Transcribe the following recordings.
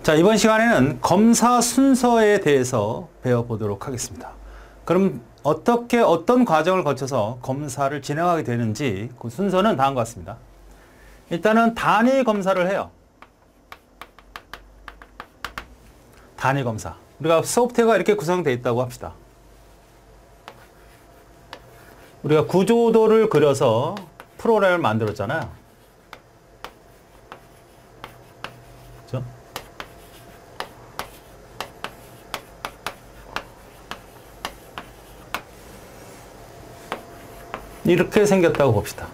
자, 이번 시간에는 검사 순서에 대해서 배워보도록 하겠습니다. 그럼 어떤 과정을 거쳐서 검사를 진행하게 되는지 그 순서는 다음과 같습니다. 일단은 단위 검사를 해요. 단위 검사. 우리가 소프트웨어가 이렇게 구성되어 있다고 합시다. 우리가 구조도를 그려서 프로그램을 만들었잖아요. 그렇죠? 이렇게 생겼다고 봅시다.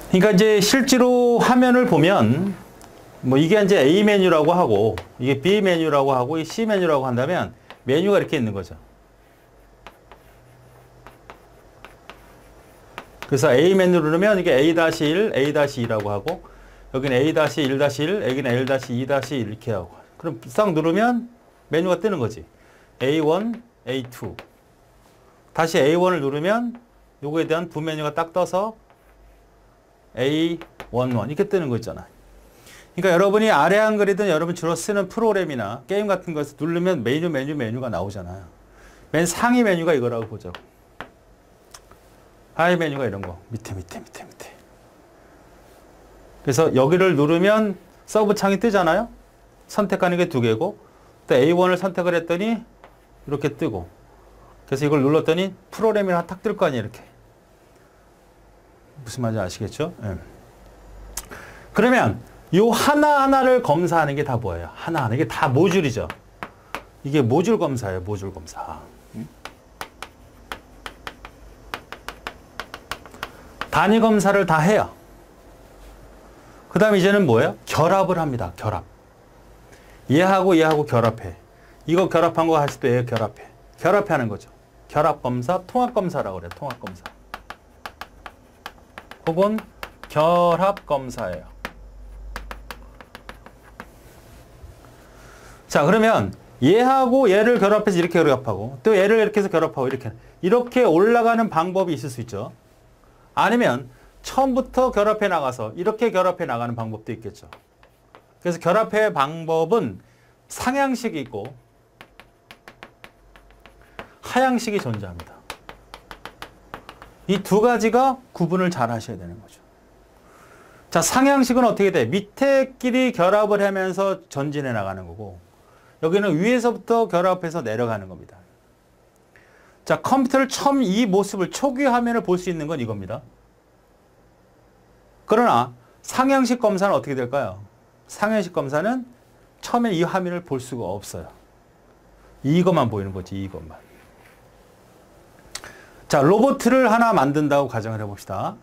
그러니까 이제 실제로 화면을 보면 뭐 이게 이제 A 메뉴라고 하고 이게 B 메뉴라고 하고 이 C 메뉴라고 한다면 메뉴가 이렇게 있는 거죠. 그래서 A 메뉴를 누르면 이게 A-1, A-2라고 하고 여기는 A-1-1, 여기는 L-2-1 이렇게 하고 그럼 싹 누르면 메뉴가 뜨는 거지. A1, A2 다시 A1을 누르면 요거에 대한 부메뉴가 딱 떠서 A11 이렇게 뜨는 거 있잖아요. 그러니까 여러분이 아래 한글이든 여러분 주로 쓰는 프로그램이나 게임 같은 것을 누르면 메뉴가 나오잖아요. 맨 상위 메뉴가 이거라고 보자고. 하위 메뉴가 이런 거. 밑에. 그래서 여기를 누르면 서브 창이 뜨잖아요. 선택하는 게 두 개고 또 A1을 선택을 했더니 이렇게 뜨고 그래서 이걸 눌렀더니 프로그램이 하나 탁 뜰 거 아니에요. 이렇게. 무슨 말인지 아시겠죠? 네. 그러면 요 하나하나를 검사하는 게 다 뭐예요? 하나하나. 이게 다 모듈이죠. 이게 모듈 검사예요. 모듈 검사. 단위 검사를 다 해요. 그 다음에 이제는 뭐예요? 결합을 합니다. 결합. 얘하고 결합해. 이거 결합한 거 하실 때 얘 결합해. 결합하는 거죠. 결합검사, 통합검사라고 그래요. 통합검사. 혹은 결합검사예요. 자, 그러면 얘하고 얘를 결합해서 이렇게 결합하고 또 얘를 이렇게 해서 결합하고 이렇게 올라가는 방법이 있을 수 있죠. 아니면 처음부터 결합해 나가서 이렇게 결합해 나가는 방법도 있겠죠. 그래서 결합의 방법은 상향식이 있고 하향식이 존재합니다. 이 두 가지가 구분을 잘 하셔야 되는 거죠. 자, 상향식은 어떻게 돼? 밑에끼리 결합을 하면서 전진해 나가는 거고 여기는 위에서부터 결합해서 내려가는 겁니다. 자, 컴퓨터를 처음 이 모습을 초기 화면을 볼 수 있는 건 이겁니다. 그러나 상향식 검사는 어떻게 될까요? 상향식 검사는 처음에 이 화면을 볼 수가 없어요. 이것만 보이는 거지, 이것만. 자, 로봇을 하나 만든다고 가정을 해봅시다.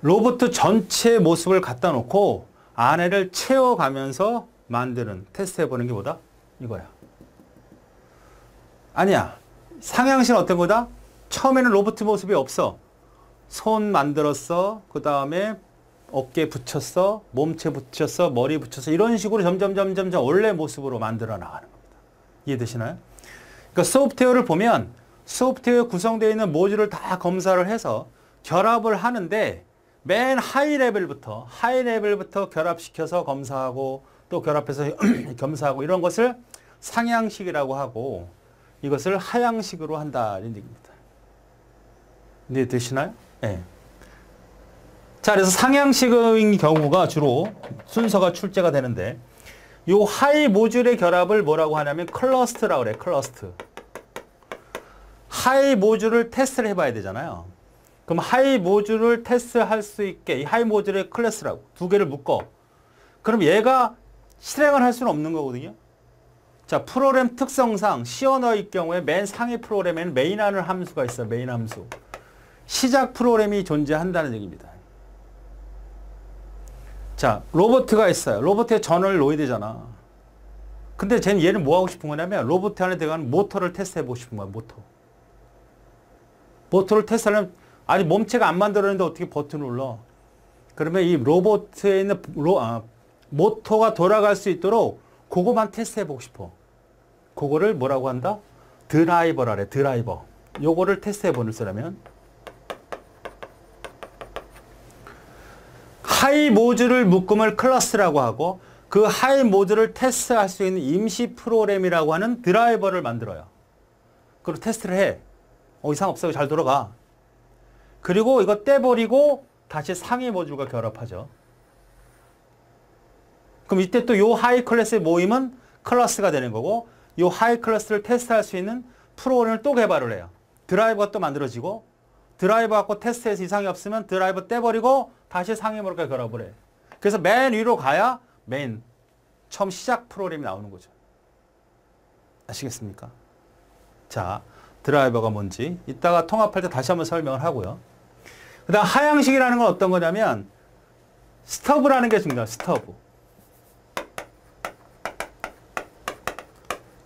로봇 전체 모습을 갖다 놓고 안에를 채워가면서 만드는, 테스트해보는 게 뭐다? 이거야. 아니야. 상향식은 어떤 거다? 처음에는 로봇 모습이 없어. 손 만들었어. 그 다음에 어깨 붙였어. 몸체 붙였어. 머리 붙였어. 이런 식으로 점점 원래 모습으로 만들어 나가는 겁니다. 이해되시나요? 그러니까 소프트웨어를 보면 소프트웨어 구성되어 있는 모듈을 다 검사를 해서 결합을 하는데 맨 하이 레벨부터 결합시켜서 검사하고 또 결합해서 검사하고 이런 것을 상향식이라고 하고 이것을 하향식으로 한다는 얘기입니다. 이해되시나요? 네. 자, 그래서 상향식의 경우가 주로 순서가 출제가 되는데 이 하이 모듈의 결합을 뭐라고 하냐면 클러스트라고 그래요. 클러스트. 하이 모듈을 테스트를 해봐야 되잖아요. 그럼 하이 모듈을 테스트할 수 있게 이 하이 모듈의 클래스라고 두 개를 묶어. 그럼 얘가 실행을 할 수는 없는 거거든요. 자, 프로그램 특성상 C 언어의 경우에 맨 상위 프로그램에는 메인하는 함수가 있어요. 메인 함수. 시작 프로그램이 존재한다는 얘기입니다. 자, 로봇가 있어요. 로봇에 전원을 놓아야 되잖아. 근데 얘는 뭐 하고 싶은 거냐면 로봇 안에 들어가는 모터를 테스트해보고 싶은 거야. 모터를 테스트하려면 아니 몸체가 안 만들어졌는데 어떻게 버튼을 눌러? 그러면 이 로봇에 있는 모터가 돌아갈 수 있도록 그거만 테스트해보고 싶어. 그거를 뭐라고 한다? 드라이버라래. 드라이버. 요거를 테스트해보려면 하이 모듈을 묶음을 클러스라고 하고 그 하이 모듈을 테스트할 수 있는 임시 프로그램이라고 하는 드라이버를 만들어요. 그리고 테스트를 해. 이상 없어. 잘 돌아가. 그리고 이거 떼버리고 다시 상위 모듈과 결합하죠. 그럼 이때 또 요 하이 클래스의 모임은 클래스가 되는 거고, 요 하이 클래스를 테스트할 수 있는 프로그램을 또 개발을 해요. 드라이버가 또 만들어지고, 드라이버 갖고 테스트해서 이상이 없으면 드라이버 떼버리고 다시 상위 모듈과 결합을 해. 그래서 맨 위로 가야 메인, 처음 시작 프로그램이 나오는 거죠. 아시겠습니까? 자, 드라이버가 뭔지 이따가 통합할 때 다시 한번 설명을 하고요. 그 다음 하향식이라는 건 어떤 거냐면 스터브라는 게 중요해요. 스터브.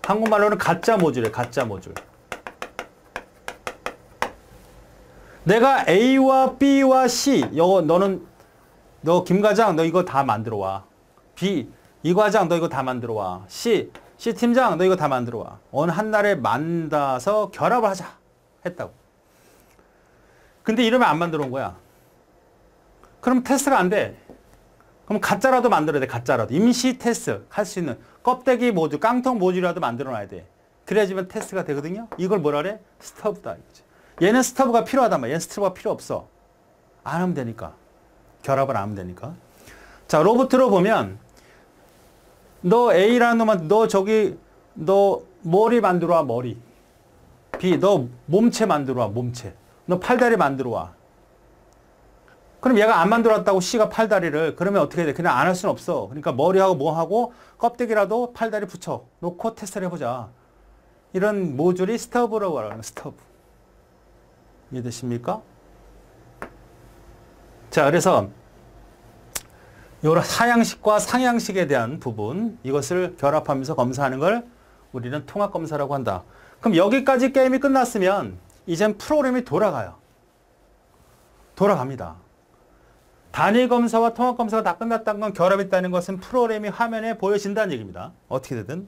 한국말로는 가짜 모듈이에요. 가짜 모듈. 내가 A와 B와 C, 너 김과장 너 이거 다 만들어 와. B, 이 과장 너 이거 다 만들어 와. C 팀장 너 이거 다 만들어 와. 어느 한 날에 만나서 결합을 하자 했다고. 근데 이러면 안 만들어 온 거야. 그럼 테스트가 안 돼. 그럼 가짜라도 만들어야 돼. 가짜라도. 임시 테스트 할 수 있는 껍데기 모듈, 깡통 모듈이라도 만들어 놔야 돼. 그래야지만 테스트가 되거든요. 이걸 뭐라 그래? 스터브다. 얘는 스터브가 필요하단 말이야. 얘는 스터브가 필요 없어. 안 하면 되니까. 결합을 안 하면 되니까. 자, 로봇으로 보면 너 A라는 놈한테 너 머리 만들어 와. 머리. B, 너 몸체 만들어 와. 몸체. 너 팔다리 만들어 와. 그럼 얘가 안 만들어 왔다고 C가 팔다리를. 그러면 어떻게 돼? 그냥 안 할 수는 없어. 그러니까 머리하고 뭐하고 껍데기라도 팔다리 붙여 놓고 테스트를 해보자. 이런 모듈이 스터브라고 말하는 스터브. 이해되십니까? 자, 그래서 이런 하향식과 상향식에 대한 부분, 이것을 결합하면서 검사하는 걸 우리는 통합검사라고 한다. 그럼 여기까지 게임이 끝났으면 이젠 프로그램이 돌아가요. 돌아갑니다. 단위검사와 통합검사가 다 끝났다는 건 결합했다는 것은 프로그램이 화면에 보여진다는 얘기입니다. 어떻게 되든.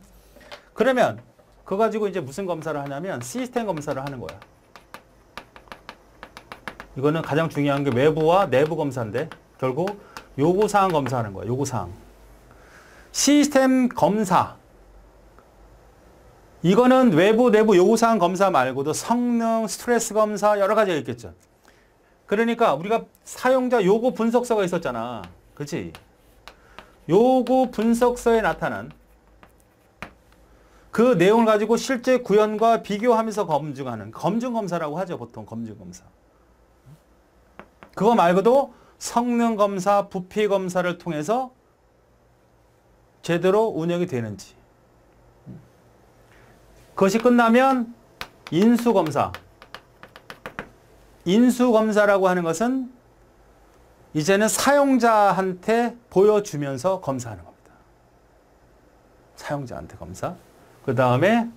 그러면 그거 가지고 이제 무슨 검사를 하냐면 시스템 검사를 하는 거야. 이거는 가장 중요한 게 외부와 내부 검사인데 결국 요구사항 검사하는 거야. 요구사항. 시스템 검사. 이거는 외부, 내부 요구사항 검사 말고도 성능, 스트레스 검사 여러 가지가 있겠죠. 그러니까 우리가 사용자 요구 분석서가 있었잖아. 그렇지? 요구 분석서에 나타난 그 내용을 가지고 실제 구현과 비교하면서 검증하는 검증검사라고 하죠. 보통 검증검사. 그거 말고도 성능검사, 부피검사를 통해서 제대로 운영이 되는지. 그것이 끝나면 인수검사. 인수검사라고 하는 것은 이제는 사용자한테 보여주면서 검사하는 겁니다. 사용자한테 검사. 그 다음에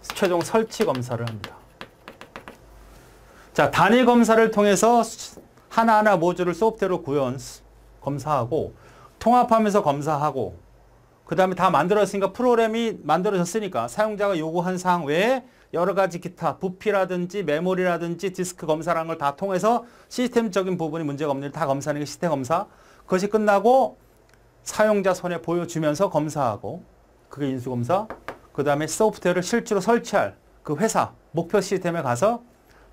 최종 설치 검사를 합니다. 자, 단위 검사를 통해서 하나하나 모듈을 소프트웨어로 구현, 검사하고 통합하면서 검사하고 그 다음에 다 만들어졌으니까 프로그램이 만들어졌으니까 사용자가 요구한 사항 외에 여러 가지 기타 부피라든지 메모리라든지 디스크 검사라는 걸 다 통해서 시스템적인 부분이 문제가 없는지 다 검사하는 게 시스템 검사. 그것이 끝나고 사용자 손에 보여주면서 검사하고 그게 인수검사. 그 다음에 소프트웨어를 실제로 설치할 그 회사 목표 시스템에 가서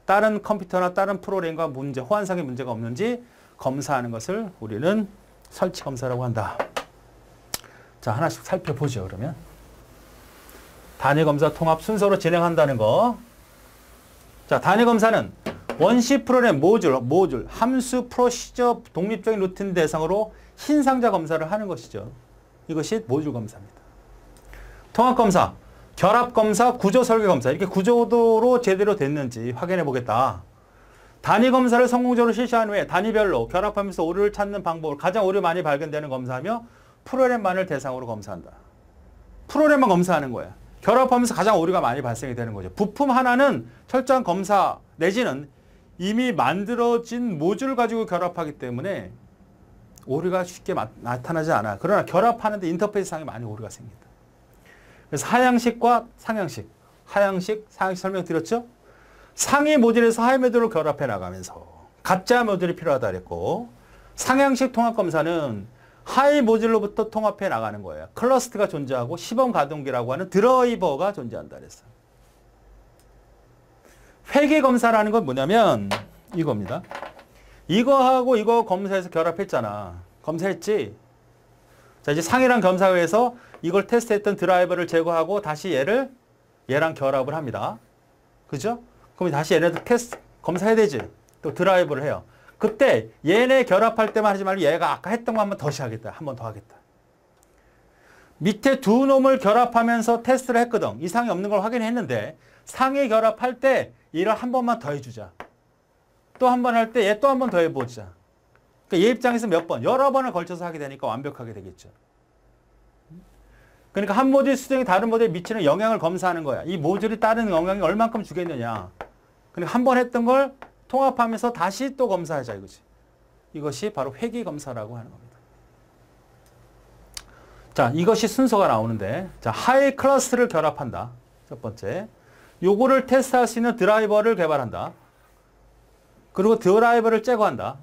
다른 컴퓨터나 다른 프로그램과 문제, 호환상의 문제가 없는지 검사하는 것을 우리는 설치 검사라고 한다. 자, 하나씩 살펴보죠. 그러면 단위 검사 통합 순서로 진행한다는 거. 자, 단위 검사는 원시 프로그램 모듈, 함수, 프로시저, 독립적인 루틴 대상으로 흰 상자 검사를 하는 것이죠. 이것이 모듈 검사입니다. 통합 검사, 결합 검사, 구조 설계 검사. 이렇게 구조도로 제대로 됐는지 확인해 보겠다. 단위 검사를 성공적으로 실시한 후에 단위별로 결합하면서 오류를 찾는 방법을 가장 오류 많이 발견되는 검사하며 프로그램만을 대상으로 검사한다. 프로그램만 검사하는 거야. 결합하면서 가장 오류가 많이 발생이 되는 거죠. 부품 하나는 철저한 검사 내지는 이미 만들어진 모듈을 가지고 결합하기 때문에 오류가 쉽게 나타나지 않아. 그러나 결합하는데 인터페이스상에 많이 오류가 생긴다. 그래서 하향식과 상향식, 하향식, 상향식 설명드렸죠? 상위 모듈에서 하위 모듈을 결합해 나가면서 가짜 모듈이 필요하다 그랬고 상향식 통합검사는 하위 모듈로부터 통합해 나가는 거예요. 클러스트가 존재하고 시범 가동기라고 하는 드라이버가 존재한다 그랬어. 회계 검사라는 건 뭐냐면 이겁니다. 이거하고 이거 검사해서 결합했잖아. 검사했지? 자, 이제 상해랑 검사해서 이걸 테스트했던 드라이버를 제거하고 다시 얘랑 결합을 합니다. 그죠? 그럼 다시 얘네들 테스트, 검사해야 되지. 또 드라이버를 해요. 그때 얘네 결합할 때만 하지 말고 얘가 아까 했던 거 한 번 더 하겠다. 한 번 더 하겠다. 밑에 두 놈을 결합하면서 테스트를 했거든. 이상이 없는 걸 확인했는데 상해 결합할 때 얘를 한 번만 더 해주자. 또 한 번 할 때 얘 또 한 번 더 해보자. 그러니까 얘 입장에서 몇 번, 여러 번을 걸쳐서 하게 되니까 완벽하게 되겠죠. 그러니까 한 모듈 수정이 다른 모듈에 미치는 영향을 검사하는 거야. 이 모듈이 다른 영향이 얼만큼 주겠느냐. 그러니까 한 번 했던 걸 통합하면서 다시 또 검사하자 이거지. 이것이 바로 회귀 검사라고 하는 겁니다. 자, 이것이 순서가 나오는데, 자, 하이 클러스를 결합한다. 첫 번째. 요거를 테스트할 수 있는 드라이버를 개발한다. 그리고 드라이버를 제거한다.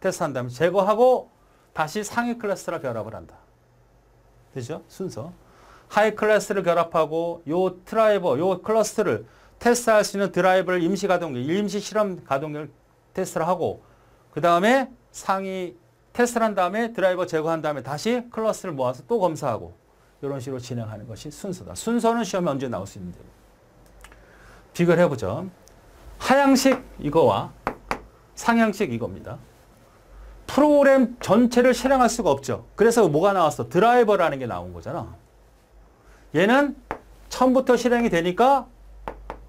테스트한 다음에 제거하고 다시 상위 클래스랑 결합을 한다. 되죠? 순서. 하이 클래스를 결합하고 요 드라이버, 요 클러스터를 테스트할 수 있는 드라이버를 임시 가동기, 임시 실험 가동기를 테스트를 하고 그 다음에 상위 테스트를 한 다음에 드라이버 제거한 다음에 다시 클러스를 모아서 또 검사하고 이런 식으로 진행하는 것이 순서다. 순서는 시험에 언제 나올 수 있는데 비교를 해보죠. 하향식 이거와 상향식 이겁니다. 프로그램 전체를 실행할 수가 없죠. 그래서 뭐가 나왔어? 드라이버라는 게 나온 거잖아. 얘는 처음부터 실행이 되니까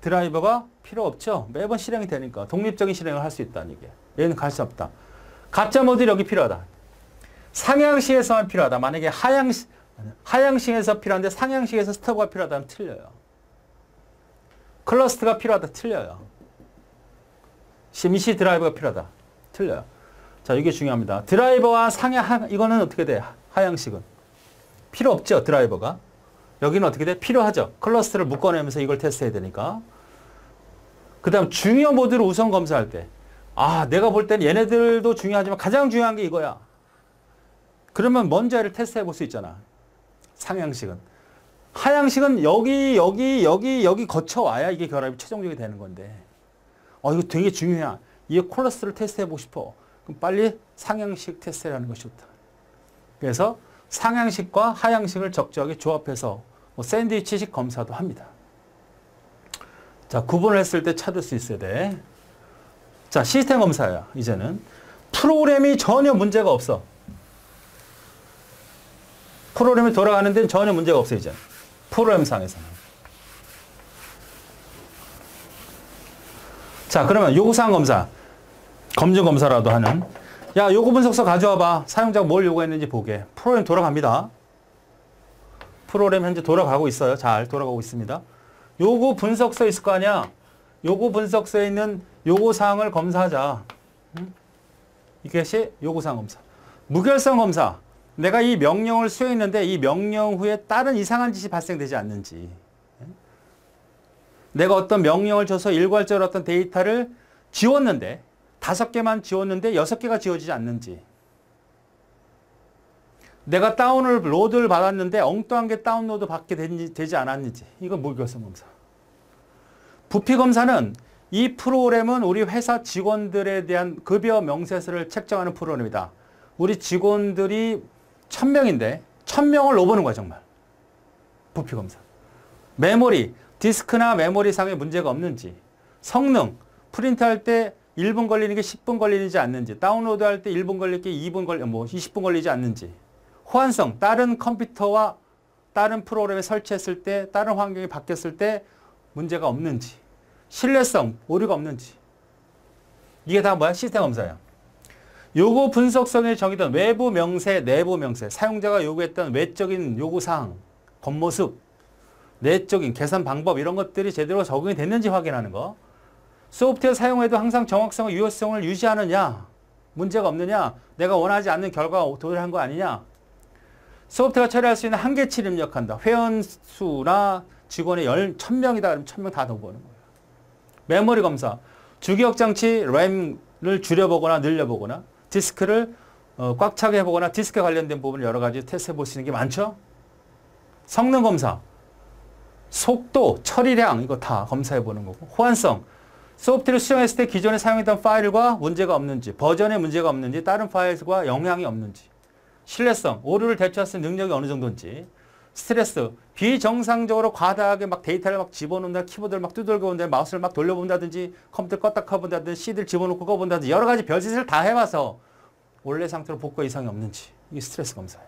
드라이버가 필요 없죠. 매번 실행이 되니까 독립적인 실행을 할 수 있다는 얘기야. 얘는 갈 수 없다. 가짜 모듈이 여기 필요하다. 상향식에서만 필요하다. 만약에 하향식에서 필요한데 상향식에서 스터브가 필요하다면 틀려요. 클러스트가 필요하다. 틀려요. 임시 드라이버가 필요하다. 틀려요. 자, 이게 중요합니다. 드라이버와 상향, 이거는 어떻게 돼? 하향식은. 필요 없죠, 드라이버가. 여기는 어떻게 돼? 필요하죠. 클러스트를 묶어내면서 이걸 테스트해야 되니까. 그 다음 중요 모듈을 우선 검사할 때. 아, 내가 볼 때는 얘네들도 중요하지만 가장 중요한 게 이거야. 그러면 먼저 얘를 테스트해 볼 수 있잖아. 상향식은. 하향식은 여기 거쳐와야 이게 결합이 최종적이 되는 건데. 이거 되게 중요해. 이 클러스트를 테스트해보고 싶어. 그럼 빨리 상향식 테스트를 하는 것이 좋다. 그래서 상향식과 하향식을 적절하게 조합해서 뭐 샌드위치식 검사도 합니다. 자, 구분을 했을 때 찾을 수 있어야 돼. 자, 시스템 검사야. 이제는 프로그램이 전혀 문제가 없어. 프로그램이 돌아가는 데는 전혀 문제가 없어 이제. 프로그램상에서는. 자, 그러면 요구사항 검사. 검증 검사라도 하는. 야, 요구 분석서 가져와봐. 사용자가 뭘 요구했는지 보게. 프로그램 돌아갑니다. 프로그램 현재 돌아가고 있어요. 잘 돌아가고 있습니다. 요구 분석서 있을 거 아니야. 요구 분석서에 있는 요구사항을 검사하자. 이것이 요구사항 검사. 무결성 검사. 내가 이 명령을 수행했는데 이 명령 후에 다른 이상한 짓이 발생되지 않는지. 내가 어떤 명령을 줘서 일괄적으로 어떤 데이터를 지웠는데 5개만 지웠는데 6개가 지워지지 않는지. 내가 로드를 받았는데 엉뚱한 게 다운로드 받게 되지 않았는지. 이건 무결성 검사. 부피 검사는 이 프로그램은 우리 회사 직원들에 대한 급여 명세서를 책정하는 프로그램이다. 우리 직원들이 1000명인데 1000명을 넣어보는 거야 정말. 부피 검사. 메모리, 디스크나 메모리상에 문제가 없는지. 성능, 프린트할 때 1분 걸리는 게 10분 걸리지 않는지. 다운로드할 때 1분 걸릴 게 20분 걸리지 않는지. 호환성, 다른 컴퓨터와 다른 프로그램에 설치했을 때, 다른 환경이 바뀌었을 때 문제가 없는지. 신뢰성, 오류가 없는지. 이게 다 뭐야? 시스템 검사야. 요구 분석성에 정의된 외부 명세, 내부 명세, 사용자가 요구했던 외적인 요구사항, 겉모습, 내적인 계산 방법 이런 것들이 제대로 적용이 됐는지 확인하는 거. 소프트웨어 사용에도 항상 정확성과 유효성을 유지하느냐, 문제가 없느냐, 내가 원하지 않는 결과가 도달한 거 아니냐. 소프트웨어가 처리할 수 있는 한계치를 입력한다. 회원수나 직원의 1000명이다 그러면 1000명 다 넣어보는 거예요. 메모리 검사. 주기억 장치 램을 줄여보거나 늘려보거나 디스크를 꽉 차게 해보거나 디스크에 관련된 부분을 여러 가지 테스트 해볼 수 있는 게 많죠. 성능 검사, 속도, 처리량 이거 다 검사해보는 거고, 호환성, 소프트웨어를 수정했을 때 기존에 사용했던 파일과 문제가 없는지, 버전에 문제가 없는지, 다른 파일과 영향이 없는지, 신뢰성, 오류를 대처할 수 있는 능력이 어느 정도인지, 스트레스, 비정상적으로 과다하게 막 데이터를 막 집어넣는다, 키보드를 막 두들겨 본다, 마우스를 막 돌려본다든지, 컴퓨터 껐다 켜본다든지, CD를 집어넣고 꺼본다든지 여러 가지 별짓을 다 해봐서 원래 상태로 복구 이상이 없는지, 이게 스트레스 검사예요.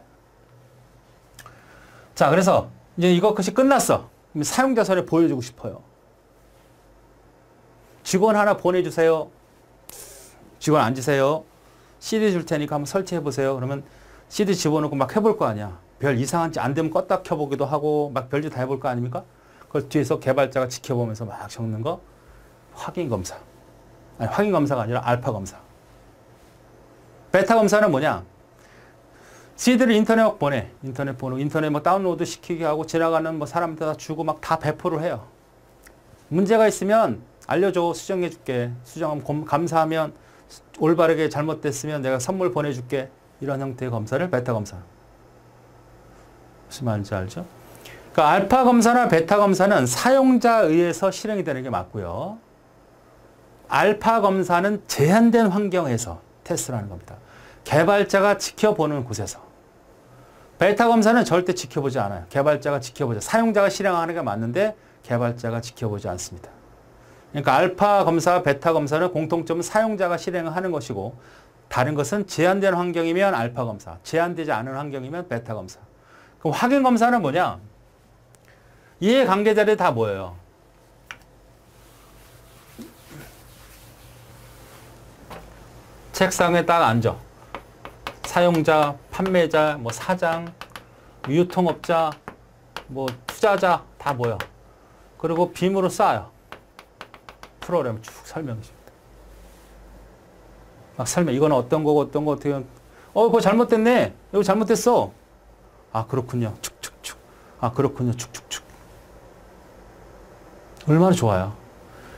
자, 그래서 이제 이것이 끝났어. 사용자 사례 보여주고 싶어요. 직원 하나 보내주세요. 직원 앉으세요. CD 줄 테니까 한번 설치해 보세요. 그러면 CD 집어넣고 막 해볼 거 아니야. 별 이상한지 안 되면 껐다 켜보기도 하고 막 별짓 다 해볼 거 아닙니까? 그걸 뒤에서 개발자가 지켜보면서 막 적는 거 확인 검사. 아니, 확인 검사가 아니라 알파 검사. 베타 검사는 뭐냐? CD를 인터넷 막 보내. 인터넷 번호, 인터넷 막 다운로드 시키게 하고 지나가는 뭐 사람한테 다 주고 막 다 배포를 해요. 문제가 있으면 알려줘. 수정해 줄게. 수정하면 감사하면 올바르게 잘못됐으면 내가 선물 보내줄게. 이런 형태의 검사를 베타 검사. 무슨 말인지 알죠? 그러니까 알파 검사나 베타 검사는 사용자에 의해서 실행이 되는 게 맞고요. 알파 검사는 제한된 환경에서 테스트를 하는 겁니다. 개발자가 지켜보는 곳에서. 베타 검사는 절대 지켜보지 않아요. 개발자가 지켜보죠. 사용자가 실행하는 게 맞는데 개발자가 지켜보지 않습니다. 그러니까 알파 검사, 베타 검사는 공통점은 사용자가 실행하는 것이고 다른 것은 제한된 환경이면 알파 검사, 제한되지 않은 환경이면 베타 검사. 그럼 확인 검사는 뭐냐? 이해관계자들이 다 모여요. 책상에 딱 앉아. 사용자, 판매자, 뭐 사장, 유통업자, 뭐 투자자 다 모여. 그리고 빔으로 쌓아요. 프로그램 쭉 설명해 줍니다. 막 설명. 이거는 어떤 거고 어떤 거 어떻게. 그거 잘못됐네. 이거 잘못됐어. 아 그렇군요. 축축축. 아 그렇군요. 축축축. 얼마나 좋아요.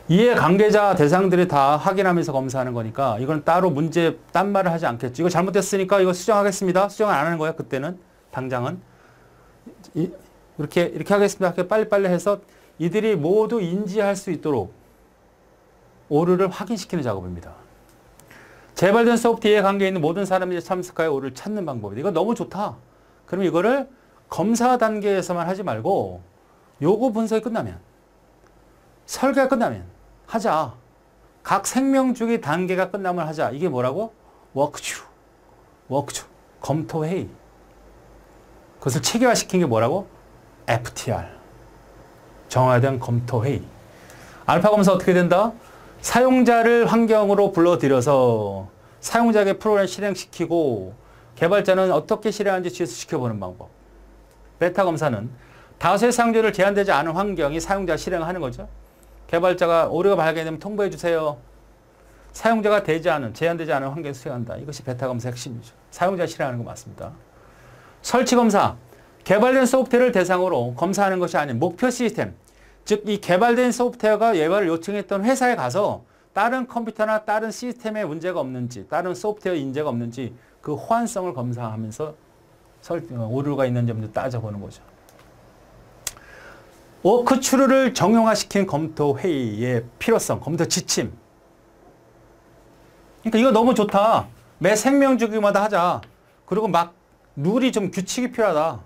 이해관계자 대상들이 다 확인하면서 검사하는 거니까 이건 따로 문제 딴 말을 하지 않겠죠. 이거 잘못됐으니까 이거 수정하겠습니다. 수정을 안 하는 거야. 그때는 당장은 이렇게 하겠습니다. 이렇게 빨리빨리 해서 이들이 모두 인지할 수 있도록 오류를 확인시키는 작업입니다. 재발된 소프트 이해관계에 있는 모든 사람들이 참석하여 오류를 찾는 방법이다. 이거 너무 좋다. 그럼 이거를 검사 단계에서만 하지 말고 요구 분석이 끝나면 설계가 끝나면 하자. 각 생명주기 단계가 끝나면 하자. 이게 뭐라고? 워크슈. 검토회의. 그것을 체계화시킨 게 뭐라고? FTR. 정화된 검토회의. 알파 검사 어떻게 된다? 사용자를 환경으로 불러들여서 사용자에게 프로그램 실행시키고 개발자는 어떻게 실행하는지 뒤에서 지켜보는 방법. 베타 검사는 다수의 사용자를 제한되지 않은 환경이 사용자 실행하는 거죠. 개발자가 오류가 발견되면 통보해 주세요. 사용자가 제한되지 않은 환경에서 수행한다. 이것이 베타 검사의 핵심이죠. 사용자 실행하는 거 맞습니다. 설치 검사. 개발된 소프트웨어를 대상으로 검사하는 것이 아닌 목표 시스템. 즉, 이 개발된 소프트웨어가 예발을 요청했던 회사에 가서 다른 컴퓨터나 다른 시스템에 문제가 없는지, 다른 소프트웨어 인재가 없는지 그 호환성을 검사하면서 오류가 있는지 먼저 따져보는 거죠. 워크추루를 정형화시킨 검토 회의의 필요성, 검토 지침. 그러니까 이거 너무 좋다. 매 생명주기마다 하자. 그리고 막 룰이 좀 규칙이 필요하다.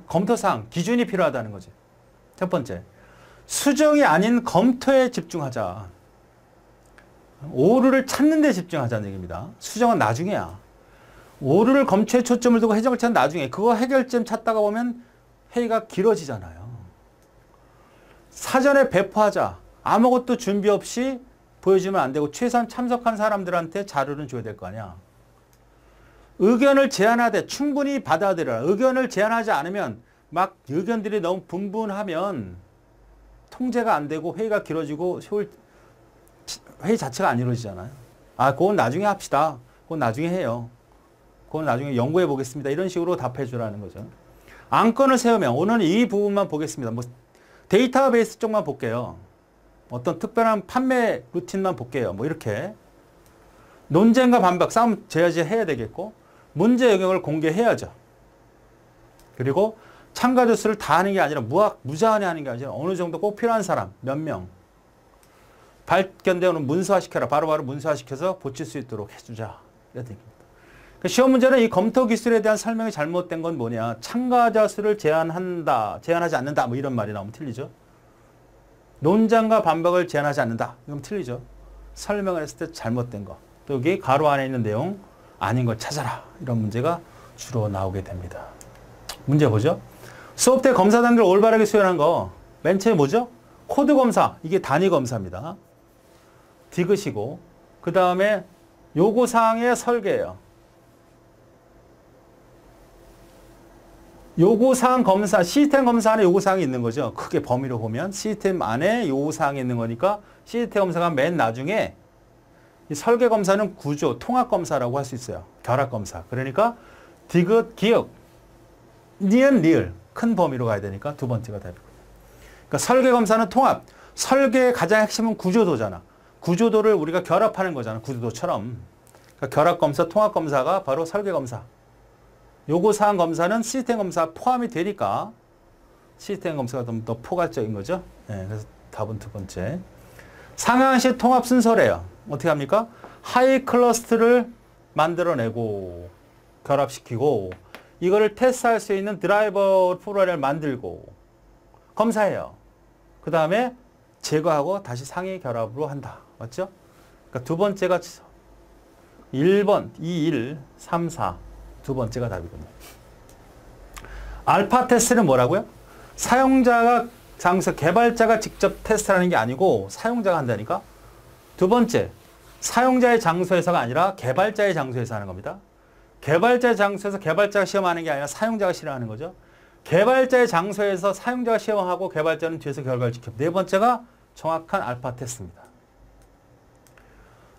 검토사항, 기준이 필요하다는 거지. 첫 번째, 수정이 아닌 검토에 집중하자. 오류를 찾는 데 집중하자는 얘기입니다. 수정은 나중에야. 오류를 검토에 초점을 두고 해석을 찾는 나중에. 그거 해결점 찾다가 보면 회의가 길어지잖아요. 사전에 배포하자. 아무것도 준비 없이 보여주면 안 되고 최소한 참석한 사람들한테 자료는 줘야 될 거 아니야. 의견을 제안하되 충분히 받아들여라. 의견을 제안하지 않으면 막 의견들이 너무 분분하면 통제가 안 되고 회의가 길어지고 회의 자체가 안 이루어지잖아요. 아, 그건 나중에 합시다. 그건 나중에 해요. 그건 나중에 연구해 보겠습니다. 이런 식으로 답해 주라는 거죠. 안건을 세우면 오늘은 이 부분만 보겠습니다. 뭐 데이터베이스 쪽만 볼게요. 어떤 특별한 판매 루틴만 볼게요. 뭐 이렇게. 논쟁과 반박, 싸움 제야지해야 되겠고 문제 영역을 공개해야죠. 그리고 참가자 수를 다 하는 게 아니라 무제한에 하는 게 아니라 어느 정도 꼭 필요한 사람 몇 명 발견되는 문서화시켜라. 바로바로 문서화시켜서 고칠 수 있도록 해주자. 이런 얘기입니다. 시험 문제는 이 검토 기술에 대한 설명이 잘못된 건 뭐냐. 참가자 수를 제한하지 않는다. 뭐 이런 말이 나오면 틀리죠. 논쟁과 반박을 제한하지 않는다. 이건 틀리죠. 설명을 했을 때 잘못된 거. 또 여기 가로 안에 있는 내용 아닌 걸 찾아라. 이런 문제가 주로 나오게 됩니다. 문제 보죠. 수업 때 검사 단계를 올바르게 수행한 거. 맨 처음에 뭐죠? 코드 검사. 이게 단위 검사입니다. 디귿이고 그 다음에 요구사항의 설계예요. 요구사항 검사, 시스템 검사 안에 요구사항이 있는 거죠. 크게 범위로 보면 시스템 안에 요구사항이 있는 거니까 시스템 검사가 맨 나중에 이 설계 검사는 구조, 통합 검사라고 할 수 있어요. 결합 검사. 그러니까 디귿, 기역, 니은, 리을 큰 범위로 가야 되니까 두 번째가 답이고. 그러니까 설계 검사는 통합. 설계의 가장 핵심은 구조도잖아. 구조도를 우리가 결합하는 거잖아. 구조도처럼. 그러니까 결합 검사, 통합 검사가 바로 설계 검사. 요구사항 검사는 시스템 검사 포함이 되니까 시스템 검사가 좀 더 포괄적인 거죠. 네, 그래서 답은 두 번째. 상향식 통합 순서래요. 어떻게 합니까? 하이 클러스트를 만들어내고 결합시키고 이거를 테스트할 수 있는 드라이버 프로그램을 만들고 검사해요. 그 다음에 제거하고 다시 상위 결합으로 한다. 맞죠? 그러니까 두 번째가 1번, 2, 1, 3, 4. 두 번째가 답이군요. 알파 테스트는 뭐라고요? 사용자가 장소, 개발자가 직접 테스트하는 게 아니고 사용자가 한다니까? 두 번째, 사용자의 장소에서가 아니라 개발자의 장소에서 하는 겁니다. 개발자의 장소에서 개발자가 시험하는 게 아니라 사용자가 시험하는 거죠. 개발자의 장소에서 사용자가 시험하고 개발자는 뒤에서 결과를 지킵니다. 네 번째가 정확한 알파 테스트입니다.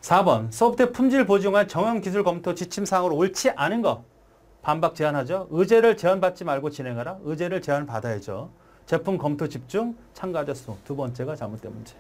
4번, 소프트웨어 품질 보증관 정형 기술 검토 지침사항으로 옳지 않은 거. 반박 제한하죠. 의제를 제한받지 말고 진행하라. 의제를 제한받아야죠. 제품 검토 집중, 참가자 수. 두 번째가 잘못된 문제.